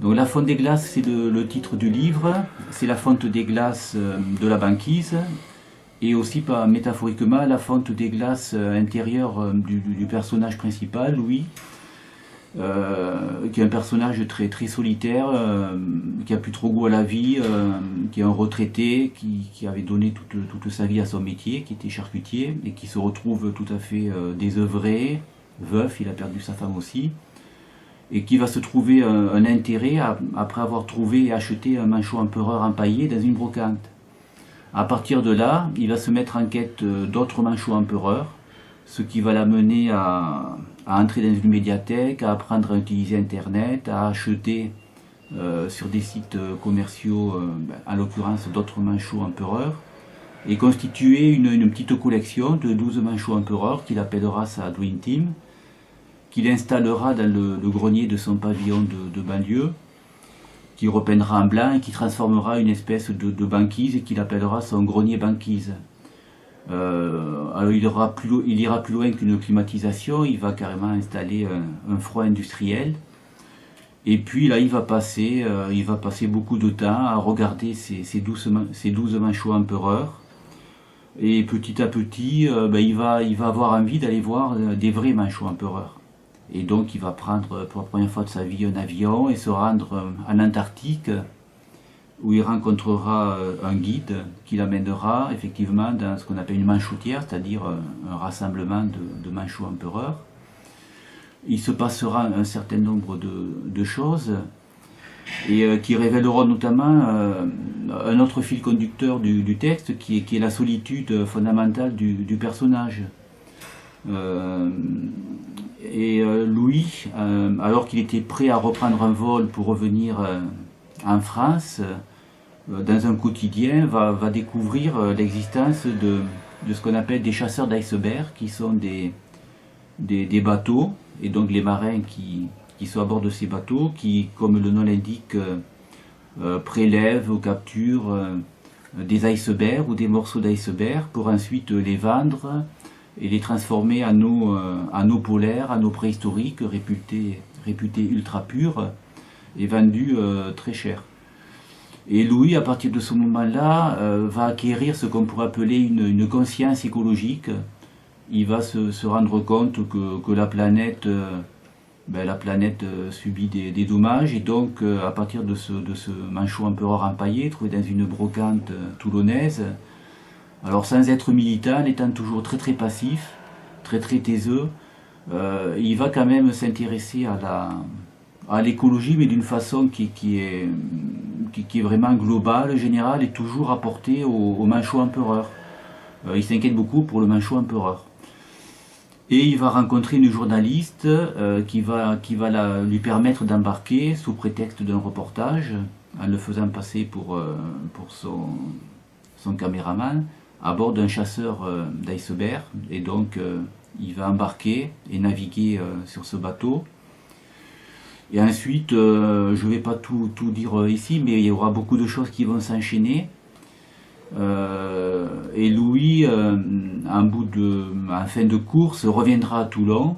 Donc la fonte des glaces, c'est le titre du livre, c'est la fonte des glaces de la banquise, et aussi métaphoriquement la fonte des glaces intérieures du personnage principal, Louis, qui est un personnage très, très solitaire, qui a plus trop goût à la vie, qui est un retraité, qui avait donné toute sa vie à son métier, qui était charcutier, et qui se retrouve tout à fait désœuvré, veuf, il a perdu sa femme aussi, et qui va se trouver un intérêt après avoir trouvé et acheté un manchot empereur empaillé dans une brocante. À partir de là, il va se mettre en quête d'autres manchots empereurs, ce qui va l'amener à entrer dans une médiathèque, à apprendre à utiliser Internet, à acheter sur des sites commerciaux, en l'occurrence d'autres manchots empereurs, et constituer une petite collection de 12 manchots empereurs qu'il appellera sa Dream Team, qu'il installera dans le grenier de son pavillon de banlieue, qui repeindra en blanc et qui transformera une espèce de banquise et qu'il appellera son grenier banquise. Alors il ira plus loin qu'une climatisation, il va carrément installer un froid industriel. Et puis là, il va passer beaucoup de temps à regarder ces 12 manchots empereurs. Et petit à petit, il va avoir envie d'aller voir des vrais manchots empereurs. Et donc il va prendre pour la première fois de sa vie un avion et se rendre en Antarctique, où il rencontrera un guide qui l'amènera effectivement dans ce qu'on appelle une manchotière, c'est-à-dire un rassemblement de manchots empereurs. Il se passera un certain nombre de choses et qui révéleront notamment un autre fil conducteur du texte qui est la solitude fondamentale du personnage. Louis, alors qu'il était prêt à reprendre un vol pour revenir en France, dans un quotidien, va découvrir l'existence de ce qu'on appelle des chasseurs d'icebergs, qui sont des bateaux, et donc les marins qui sont à bord de ces bateaux, qui, comme le nom l'indique, prélèvent ou capturent des icebergs ou des morceaux d'iceberg pour ensuite les vendre et les transformer en eau polaire, en eau préhistorique, réputée ultra pure et vendue très cher. Et Louis, à partir de ce moment-là, va acquérir ce qu'on pourrait appeler une conscience écologique. Il va se rendre compte que la planète subit des dommages, et donc à partir de ce manchot empereur empaillé, trouvé dans une brocante toulonnaise, alors sans être militant, étant toujours très très passif, très très taiseux, il va quand même s'intéresser à l'écologie, mais d'une façon qui est vraiment globale, générale, et toujours apportée au manchot empereur. Il s'inquiète beaucoup pour le manchot empereur. Et il va rencontrer une journaliste qui va lui permettre d'embarquer sous prétexte d'un reportage, en le faisant passer pour son caméraman, à bord d'un chasseur d'iceberg. Et donc il va embarquer et naviguer sur ce bateau. Et ensuite, je ne vais pas tout dire ici, mais il y aura beaucoup de choses qui vont s'enchaîner. Et Louis, en fin de course, reviendra à Toulon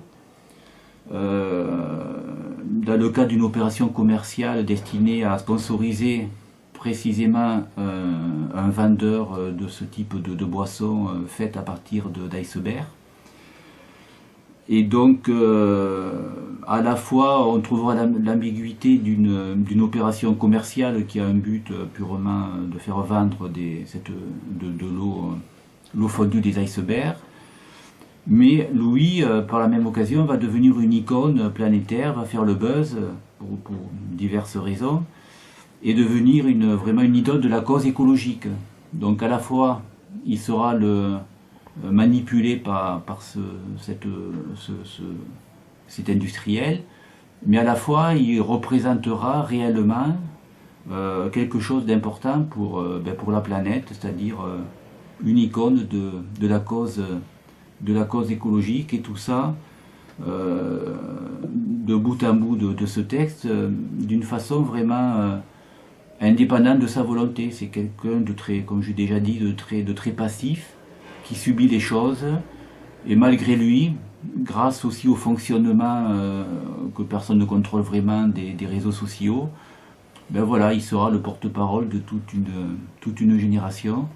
dans le cadre d'une opération commerciale destinée à sponsoriser précisément un vendeur de ce type de boisson faite à partir d'iceberg. Et donc, à la fois, on trouvera l'ambiguïté d'une opération commerciale qui a un but purement de faire vendre de l'eau fondue des icebergs. Mais Louis, par la même occasion, va devenir une icône planétaire, va faire le buzz pour diverses raisons, et devenir vraiment une idole de la cause écologique. Donc à la fois, il sera manipulé par cet industriel, mais à la fois il représentera réellement quelque chose d'important pour la planète, c'est-à-dire une icône de la cause écologique, et tout ça de bout en bout de ce texte d'une façon vraiment indépendante de sa volonté. C'est quelqu'un de très, comme j'ai déjà dit, de très passif, qui subit les choses, et malgré lui, grâce aussi au fonctionnement que personne ne contrôle vraiment des réseaux sociaux, ben voilà, il sera le porte-parole de toute une génération.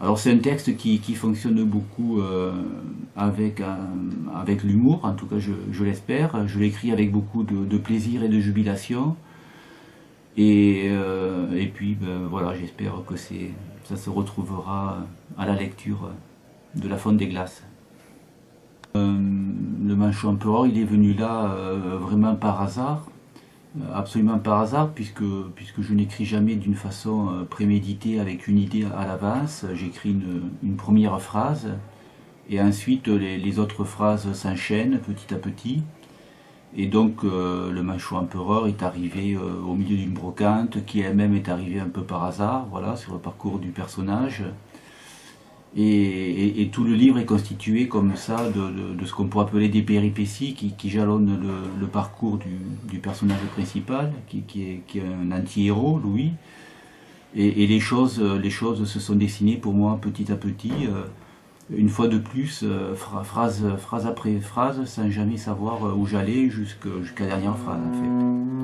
Alors c'est un texte qui fonctionne beaucoup avec l'humour, en tout cas je l'espère. Je l'écris avec beaucoup de plaisir et de jubilation. Et puis ben, voilà, j'espère que ça se retrouvera à la lecture de La Fonte des Glaces. Le Manchot Empereur, il est venu là vraiment par hasard, absolument par hasard, puisque je n'écris jamais d'une façon préméditée avec une idée à l'avance. J'écris une première phrase et ensuite les autres phrases s'enchaînent petit à petit. Et donc le Manchot Empereur est arrivé au milieu d'une brocante qui elle-même est arrivée un peu par hasard, voilà, sur le parcours du personnage. Et tout le livre est constitué comme ça de ce qu'on pourrait appeler des péripéties qui jalonnent le parcours du personnage principal, qui est un anti-héros, Louis. Et les choses se sont dessinées pour moi petit à petit, une fois de plus, phrase après phrase, sans jamais savoir où j'allais jusqu'à la dernière phrase en fait.